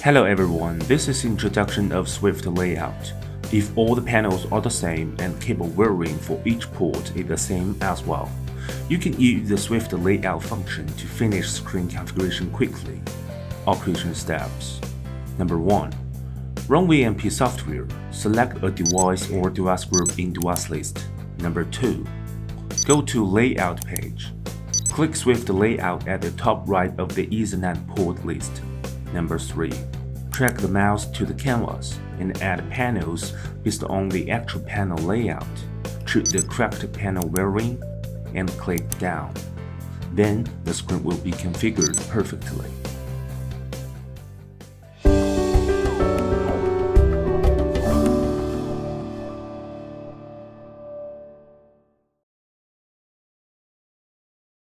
Hello everyone, this is introduction of Swift layout. If all the panels are the same and cable wiring for each port is the same as well, you can use the Swift layout function to finish screen configuration quickly. Operation steps. Number 1. Run VMP software. Select a device or device group in device list. Number 2. Go to Layout page. Click Swift Layout at the top right of the Ethernet port list. Number 3. Drag the mouse to the canvas and add panels based on the actual panel layout. Choose the correct panel wiring and click down. Then the screen will be configured perfectly.